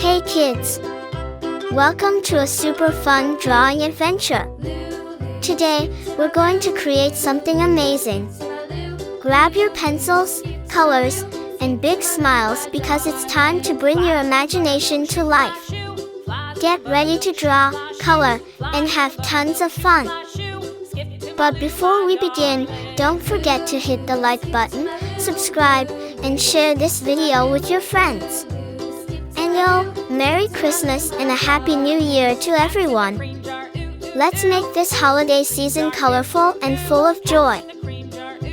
Hey kids! Welcome to a super fun drawing adventure. Today, we're going to create something amazing. Grab your pencils, colors, and big smiles because it's time to bring your imagination to life. Get ready to draw, color, and have tons of fun. But before we begin, don't forget to hit the like button, subscribe, and share this video with your friends. And Merry Christmas and a Happy New Year to everyone. Let's make this holiday season colorful and full of joy.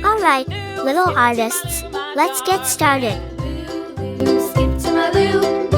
Alright, little artists, let's get started. Skip to my loo.